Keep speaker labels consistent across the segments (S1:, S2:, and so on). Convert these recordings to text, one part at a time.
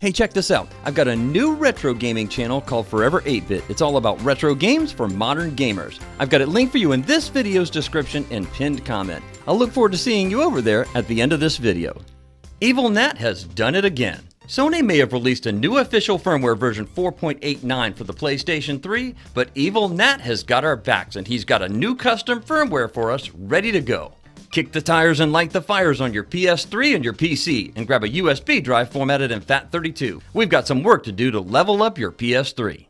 S1: Hey, check this out. I've got a new retro gaming channel called Forever 8-Bit. It's all about retro games for modern gamers. I've got it linked for you in this video's description and pinned comment. I'll look forward to seeing you over there at the end of this video. Evilnat has done it again. Sony may have released a new official firmware version 4.89 for the PlayStation 3, but Evilnat has got our backs and he's got a new custom firmware for us ready to go. Kick the tires and light the fires on your PS3 and your PC and grab a USB drive formatted in FAT32. We've got some work to do to level up your PS3.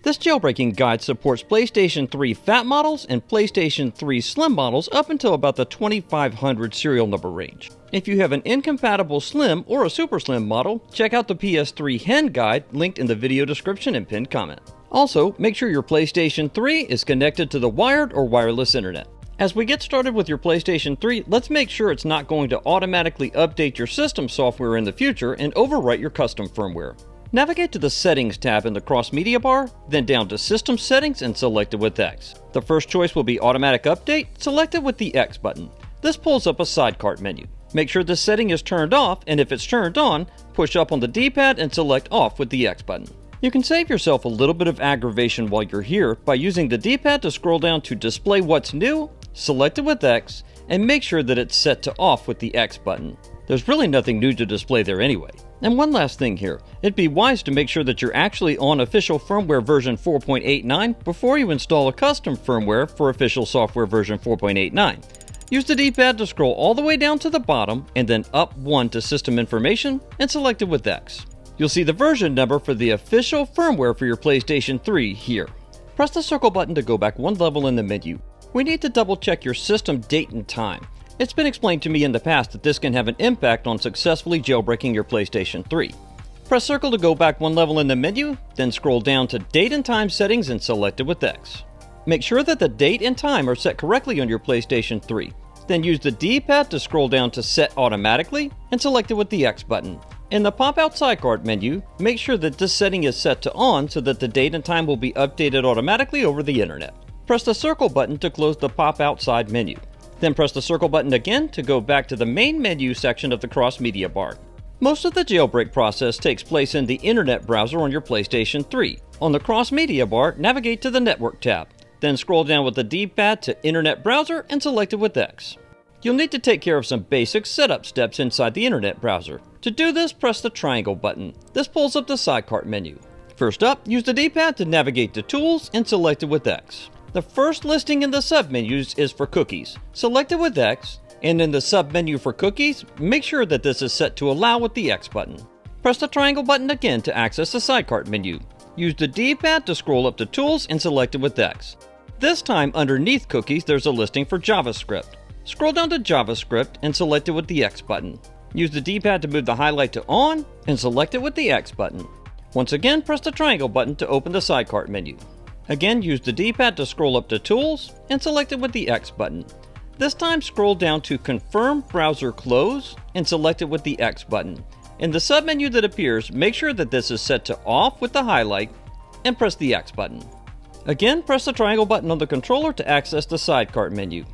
S1: This jailbreaking guide supports PlayStation 3 Fat models and PlayStation 3 Slim models up until about the 2500 serial number range. If you have an incompatible Slim or a Super Slim model, check out the PS3 Hen guide linked in the video description and pinned comment. Also, make sure your PlayStation 3 is connected to the wired or wireless internet. As we get started with your PlayStation 3, let's make sure it's not going to automatically update your system software in the future and overwrite your custom firmware. Navigate to the Settings tab in the cross-media bar, then down to System Settings and select it with X. The first choice will be Automatic Update, select it with the X button. This pulls up a sidecar menu. Make sure this setting is turned off, and if it's turned on, push up on the D-pad and select Off with the X button. You can save yourself a little bit of aggravation while you're here by using the D-pad to scroll down to Display What's New, select it with X, and make sure that it's set to Off with the X button. There's really nothing new to display there anyway. And one last thing here, it'd be wise to make sure that you're actually on official firmware version 4.89 before you install a custom firmware for official software version 4.89. Use the D-pad to scroll all the way down to the bottom and then up one to System Information and select it with X. You'll see the version number for the official firmware for your PlayStation 3 here. Press the circle button to go back one level in the menu. We need to double check your system date and time. It's been explained to me in the past that this can have an impact on successfully jailbreaking your PlayStation 3. Press circle to go back one level in the menu, then scroll down to Date and Time settings and select it with X. Make sure that the date and time are set correctly on your PlayStation 3. Then use the D-pad to scroll down to Set Automatically and select it with the X button. In the pop-out sidecar menu, make sure that this setting is set to On so that the date and time will be updated automatically over the internet. Press the circle button to close the pop-out side menu. Then press the circle button again to go back to the main menu section of the cross-media bar. Most of the jailbreak process takes place in the Internet browser on your PlayStation 3. On the cross-media bar, navigate to the Network tab. Then scroll down with the D-pad to Internet Browser and select it with X. You'll need to take care of some basic setup steps inside the Internet browser. To do this, press the triangle button. This pulls up the sidecar menu. First up, use the D-pad to navigate to Tools and select it with X. The first listing in the submenus is for cookies. Select it with X, and in the submenu for cookies, make sure that this is set to Allow with the X button. Press the triangle button again to access the sidecar menu. Use the D-pad to scroll up to Tools and select it with X. This time, underneath cookies, there's a listing for JavaScript. Scroll down to JavaScript and select it with the X button. Use the D-pad to move the highlight to On and select it with the X button. Once again, press the triangle button to open the sidecar menu. Again, use the D-pad to scroll up to Tools and select it with the X button. This time, scroll down to Confirm Browser Close and select it with the X button. In the submenu that appears, make sure that this is set to Off with the highlight and press the X button. Again, press the triangle button on the controller to access the sidecar menu.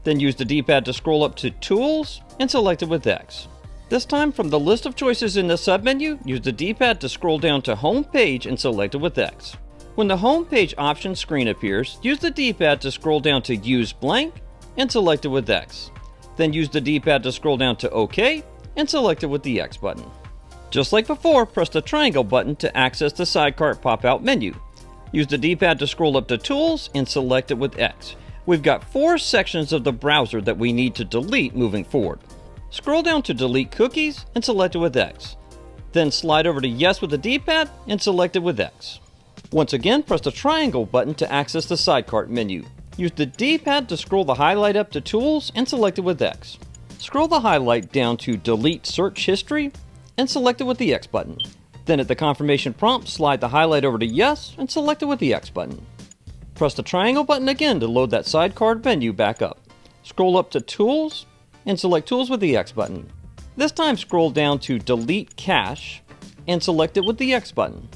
S1: Then use the D-pad to scroll up to Tools and select it with X. This time, from the list of choices in the submenu, use the D-pad to scroll down to Home Page and select it with X. When the Home Page options screen appears, use the D-pad to scroll down to Use Blank and select it with X. Then use the D-pad to scroll down to OK and select it with the X button. Just like before, press the triangle button to access the sidecar pop-out menu. Use the D-pad to scroll up to Tools and select it with X. We've got 4 sections of the browser that we need to delete moving forward. Scroll down to Delete Cookies and select it with X. Then slide over to Yes with the D-pad and select it with X. Once again, press the triangle button to access the sidecar menu. Use the D-pad to scroll the highlight up to Tools and select it with X. Scroll the highlight down to Delete Search History and select it with the X button. Then at the confirmation prompt, slide the highlight over to Yes and select it with the X button. Press the triangle button again to load that sidecar menu back up. Scroll up to Tools and select Tools with the X button. This time scroll down to Delete Cache and select it with the X button.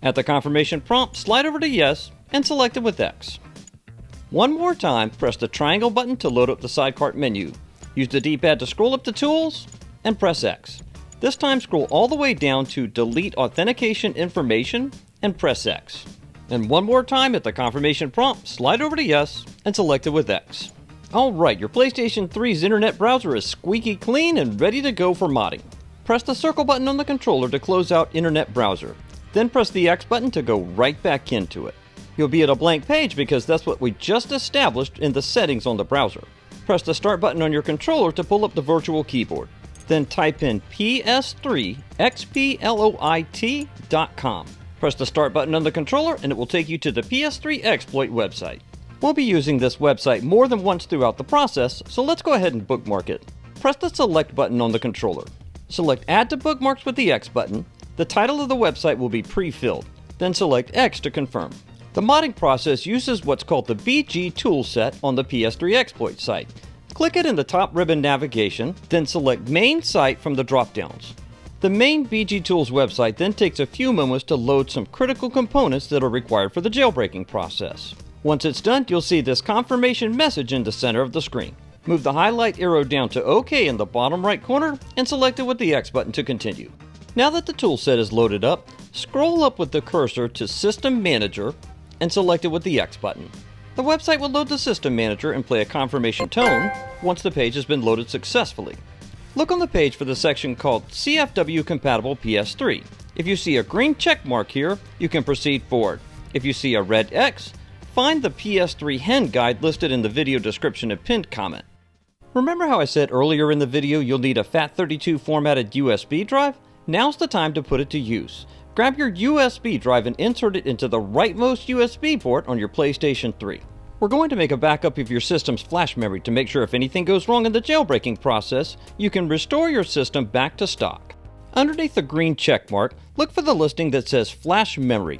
S1: At the confirmation prompt, slide over to Yes and select it with X. One more time, press the triangle button to load up the sidecar menu. Use the D-pad to scroll up to Tools and press X. This time scroll all the way down to Delete Authentication Information and press X. And one more time at the confirmation prompt, slide over to Yes and select it with X. Alright, your PlayStation 3's internet browser is squeaky clean and ready to go for modding. Press the circle button on the controller to close out Internet Browser. Then press the X button to go right back into it. You'll be at a blank page because that's what we just established in the settings on the browser. Press the Start button on your controller to pull up the virtual keyboard. Then type in PS3XPLOIT.com. Press the Start button on the controller and it will take you to the PS3 Exploit website. We'll be using this website more than once throughout the process, so let's go ahead and bookmark it. Press the Select button on the controller. Select Add to Bookmarks with the X button. The title of the website will be pre-filled. Then select X to confirm. The modding process uses what's called the BG toolset on the PS3 Exploit site. Click it in the top ribbon navigation, then select Main Site from the drop-downs. The main BG Tools website then takes a few moments to load some critical components that are required for the jailbreaking process. Once it's done, you'll see this confirmation message in the center of the screen. Move the highlight arrow down to OK in the bottom right corner and select it with the X button to continue. Now that the toolset is loaded up, scroll up with the cursor to System Manager and select it with the X button. The website will load the System Manager and play a confirmation tone once the page has been loaded successfully. Look on the page for the section called CFW Compatible PS3. If you see a green check mark here, you can proceed forward. If you see a red X, find the PS3 Hen guide listed in the video description and pinned comment. Remember how I said earlier in the video you'll need a FAT32 formatted USB drive? Now's the time to put it to use. Grab your USB drive and insert it into the rightmost USB port on your PlayStation 3. We're going to make a backup of your system's flash memory to make sure if anything goes wrong in the jailbreaking process, you can restore your system back to stock. Underneath the green check mark, look for the listing that says Flash Memory.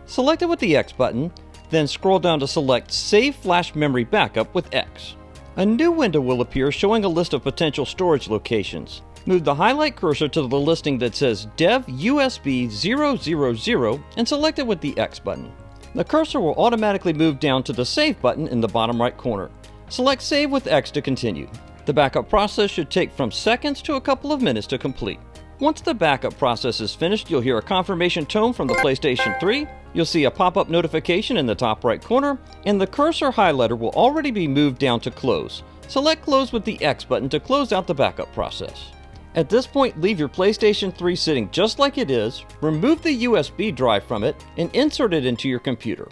S1: Select it with the X button, then scroll down to select Save Flash Memory Backup with X. A new window will appear showing a list of potential storage locations. Move the highlight cursor to the listing that says Dev USB 000 and select it with the X button. The cursor will automatically move down to the Save button in the bottom right corner. Select Save with X to continue. The backup process should take from seconds to a couple of minutes to complete. Once the backup process is finished, you'll hear a confirmation tone from the PlayStation 3, you'll see a pop-up notification in the top right corner, and the cursor highlighter will already be moved down to Close. Select Close with the X button to close out the backup process. At this point, leave your PlayStation 3 sitting just like it is, remove the USB drive from it, and insert it into your computer.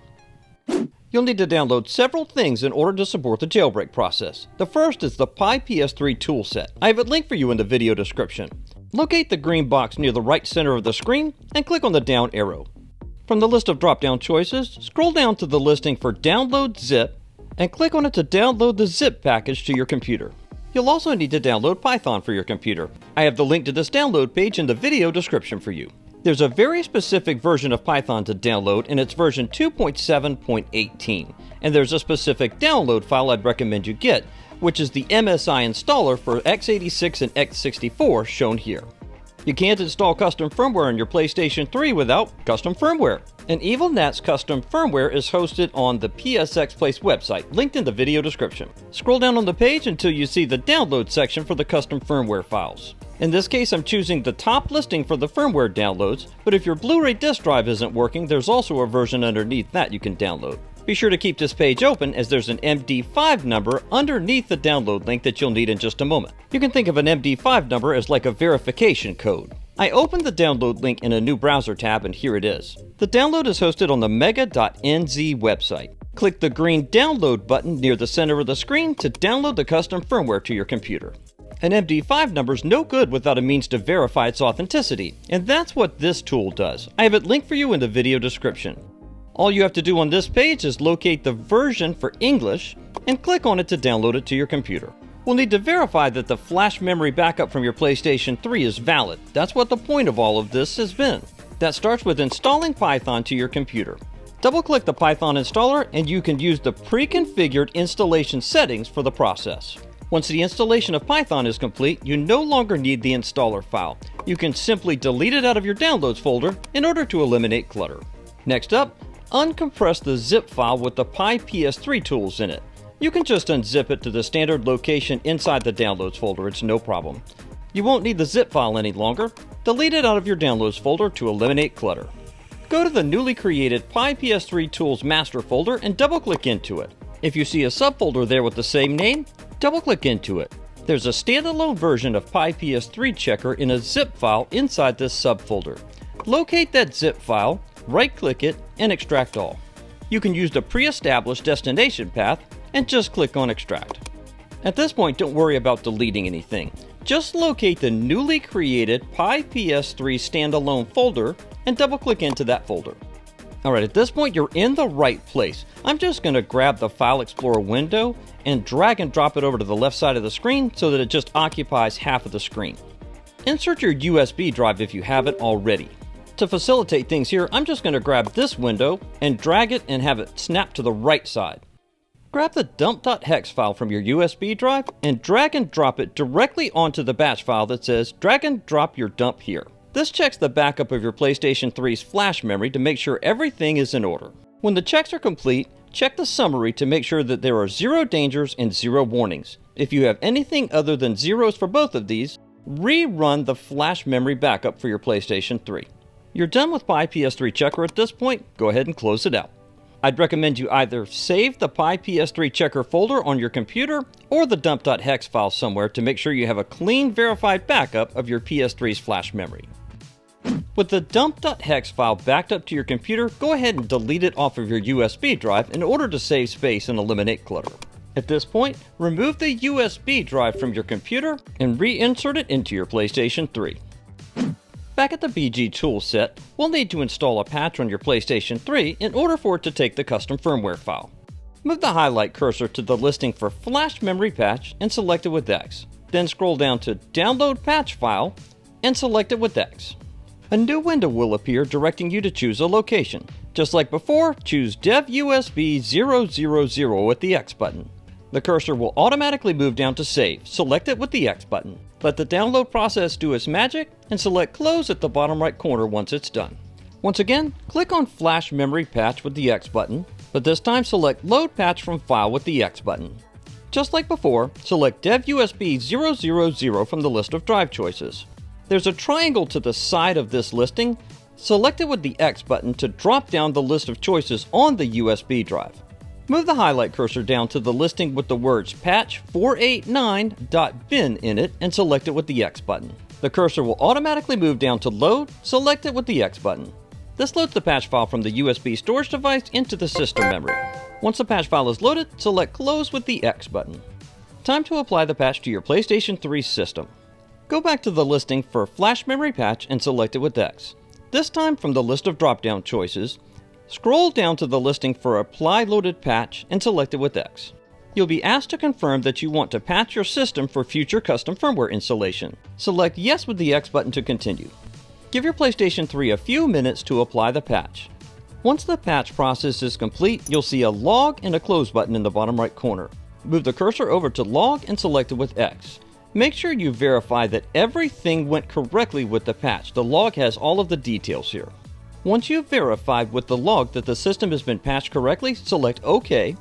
S1: You'll need to download several things in order to support the jailbreak process. The first is the Pi PS3 toolset. I have it linked for you in the video description. Locate the green box near the right center of the screen and click on the down arrow. From the list of drop-down choices, scroll down to the listing for Download Zip and click on it to download the zip package to your computer. You'll also need to download Python for your computer. I have the link to this download page in the video description for you. There's a very specific version of Python to download, and it's version 2.7.18. And there's a specific download file I'd recommend you get, which is the MSI installer for x86 and x64 shown here. You can't install custom firmware on your PlayStation 3 without custom firmware. And Evilnat's custom firmware is hosted on the PSX-Place website, linked in the video description. Scroll down on the page until you see the download section for the custom firmware files. In this case, I'm choosing the top listing for the firmware downloads, but if your Blu-ray disc drive isn't working, there's also a version underneath that you can download. Be sure to keep this page open as there's an MD5 number underneath the download link that you'll need in just a moment. You can think of an MD5 number as like a verification code. I opened the download link in a new browser tab and here it is. The download is hosted on the mega.nz website. Click the green download button near the center of the screen to download the custom firmware to your computer. An MD5 number is no good without a means to verify its authenticity, and that's what this tool does. I have it linked for you in the video description. All you have to do on this page is locate the version for English and click on it to download it to your computer. We'll need to verify that the flash memory backup from your PlayStation 3 is valid. That's what the point of all of this has been. That starts with installing Python to your computer. Double-click the Python installer and you can use the pre-configured installation settings for the process. Once the installation of Python is complete, you no longer need the installer file. You can simply delete it out of your downloads folder in order to eliminate clutter. Next up, uncompress the zip file with the Pi PS3 tools in it. You can just unzip it to the standard location inside the downloads folder, it's no problem. You won't need the zip file any longer. Delete it out of your Downloads folder to eliminate clutter. Go to the newly created Pi PS3 Tools master folder and double-click into it. If you see a subfolder there with the same name, double-click into it. There's a standalone version of Pi PS3 Checker in a zip file inside this subfolder. Locate that zip file, right-click it, and extract all. You can use the pre-established destination path and just click on Extract. At this point, don't worry about deleting anything. Just locate the newly created Pi PS3 standalone folder and double-click into that folder. Alright, at this point you're in the right place. I'm just going to grab the File Explorer window and drag and drop it over to the left side of the screen so that it just occupies half of the screen. Insert your USB drive if you haven't already. To facilitate things here, I'm just going to grab this window and drag it and have it snap to the right side. Grab the dump.hex file from your USB drive and drag and drop it directly onto the batch file that says drag and drop your dump here. This checks the backup of your PlayStation 3's flash memory to make sure everything is in order. When the checks are complete, check the summary to make sure that there are 0 dangers and 0 warnings. If you have anything other than zeros for both of these, rerun the flash memory backup for your PlayStation 3. You're done with Pi PS3 Checker at this point, go ahead and close it out. I'd recommend you either save the Pi PS3 Checker folder on your computer or the dump.hex file somewhere to make sure you have a clean, verified backup of your PS3's flash memory. With the dump.hex file backed up to your computer, go ahead and delete it off of your USB drive in order to save space and eliminate clutter. At this point, remove the USB drive from your computer and reinsert it into your PlayStation 3. Back at the BG toolset, we'll need to install a patch on your PlayStation 3 in order for it to take the custom firmware file. Move the highlight cursor to the listing for Flash Memory Patch and select it with X. Then scroll down to Download Patch File and select it with X. A new window will appear directing you to choose a location. Just like before, choose DevUSB000 with the X button. The cursor will automatically move down to Save. Select it with the X button. Let the download process do its magic and select Close at the bottom right corner once it's done. Once again, click on Flash Memory Patch with the X button, but this time select Load Patch from File with the X button. Just like before, select DevUSB000 from the list of drive choices. There's a triangle to the side of this listing. Select it with the X button to drop down the list of choices on the USB drive. Move the highlight cursor down to the listing with the words patch489.bin in it and select it with the X button. The cursor will automatically move down to Load. Select it with the X button. This loads the patch file from the USB storage device into the system memory. Once the patch file is loaded, select Close with the X button. Time to apply the patch to your PlayStation 3 system. Go back to the listing for Flash Memory Patch and select it with X. This time from the list of drop-down choices, scroll down to the listing for Apply Loaded Patch and select it with X. You'll be asked to confirm that you want to patch your system for future custom firmware installation. Select Yes with the X button to continue. Give your PlayStation 3 a few minutes to apply the patch. Once the patch process is complete, you'll see a Log and a Close button in the bottom right corner. Move the cursor over to Log and select it with X. Make sure you verify that everything went correctly with the patch. The log has all of the details here. Once you've verified with the log that the system has been patched correctly, select OK,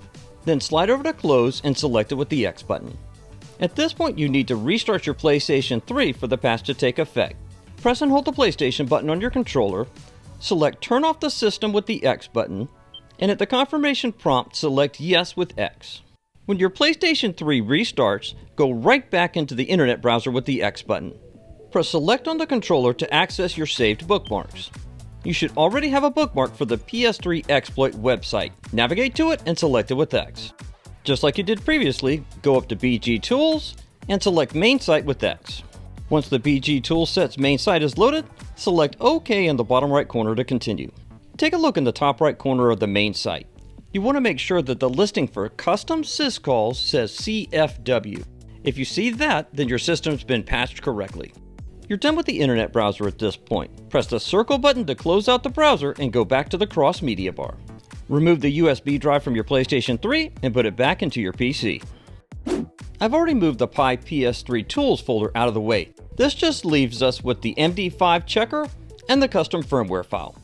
S1: then slide over to Close and select it with the X button. At this point, you need to restart your PlayStation 3 for the patch to take effect. Press and hold the PlayStation button on your controller, select Turn off the system with the X button, and at the confirmation prompt, select Yes with X. When your PlayStation 3 restarts, go right back into the internet browser with the X button. Press Select on the controller to access your saved bookmarks. You should already have a bookmark for the PS3 Exploit website. Navigate to it and select it with X. Just like you did previously, go up to BG Tools and select Main Site with X. Once the BG Toolset's main site is loaded, select OK in the bottom right corner to continue. Take a look in the top right corner of the main site. You want to make sure that the listing for custom syscalls says CFW. If you see that, then your system's been patched correctly. You're done with the internet browser at this point. Press the circle button to close out the browser and go back to the cross media bar. Remove the USB drive from your PlayStation 3 and put it back into your PC. I've already moved the Pi PS3 Tools folder out of the way. This just leaves us with the MD5 Checker and the custom firmware file.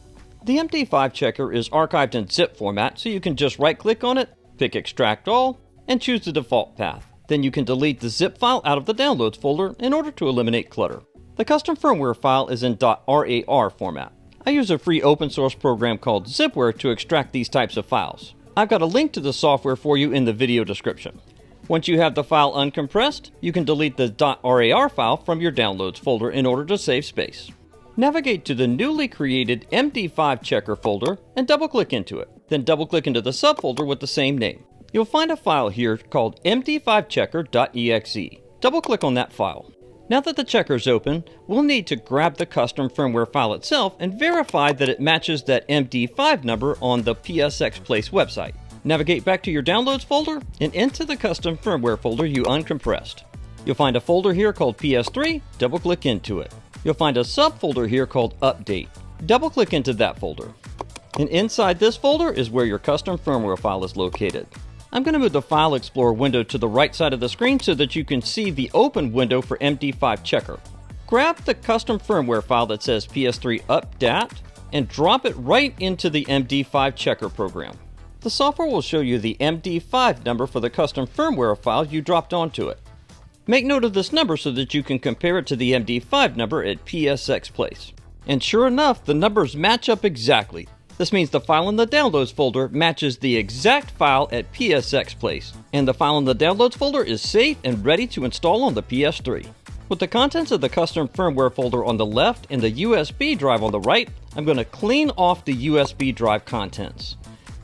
S1: The MD5 Checker is archived in zip format, so you can just right-click on it, pick Extract All, and choose the default path. Then you can delete the zip file out of the downloads folder in order to eliminate clutter. The custom firmware file is in .rar format. I use a free open source program called Zipware to extract these types of files. I've got a link to the software for you in the video description. Once you have the file uncompressed, you can delete the .rar file from your downloads folder in order to save space. Navigate to the newly created MD5 Checker folder and double-click into it. Then double-click into the subfolder with the same name. You'll find a file here called MD5Checker.exe. Double-click on that file. Now that the checker is open, we'll need to grab the custom firmware file itself and verify that it matches that MD5 number on the PSX-Place website. Navigate back to your downloads folder and into the custom firmware folder you uncompressed. You'll find a folder here called PS3, double-click into it. You'll find a subfolder here called Update. Double-click into that folder. And inside this folder is where your custom firmware file is located. I'm going to move the File Explorer window to the right side of the screen so that you can see the open window for MD5 Checker. Grab the custom firmware file that says PS3 Updat and drop it right into the MD5 Checker program. The software will show you the MD5 number for the custom firmware file you dropped onto it. Make note of this number so that you can compare it to the MD5 number at PSX-Place. And sure enough, the numbers match up exactly. This means the file in the downloads folder matches the exact file at PSX-Place, and the file in the downloads folder is safe and ready to install on the PS3. With the contents of the custom firmware folder on the left and the USB drive on the right, I'm going to clean off the USB drive contents.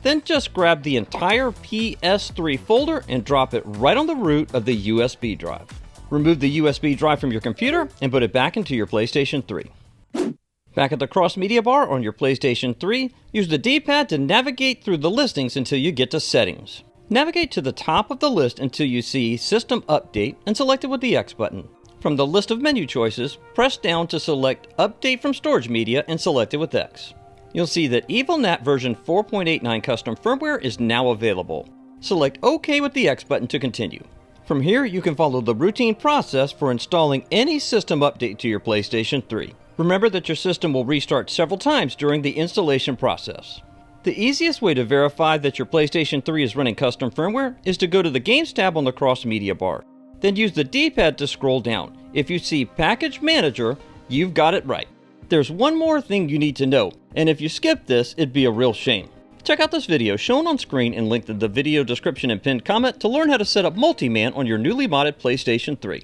S1: Then just grab the entire PS3 folder and drop it right on the root of the USB drive. Remove the USB drive from your computer and put it back into your PlayStation 3. Back at the cross media bar on your PlayStation 3, use the D-pad to navigate through the listings until you get to Settings. Navigate to the top of the list until you see System Update and select it with the X button. From the list of menu choices, press down to select Update from Storage Media and select it with X. You'll see that Evilnat version 4.89 custom firmware is now available. Select OK with the X button to continue. From here, you can follow the routine process for installing any system update to your PlayStation 3. Remember that your system will restart several times during the installation process. The easiest way to verify that your PlayStation 3 is running custom firmware is to go to the Games tab on the cross media bar. Then use the D-pad to scroll down. If you see Package Manager, you've got it right. There's one more thing you need to know, and if you skip this, it'd be a real shame. Check out this video shown on screen and linked in the video description and pinned comment to learn how to set up multi-man on your newly modded PlayStation 3.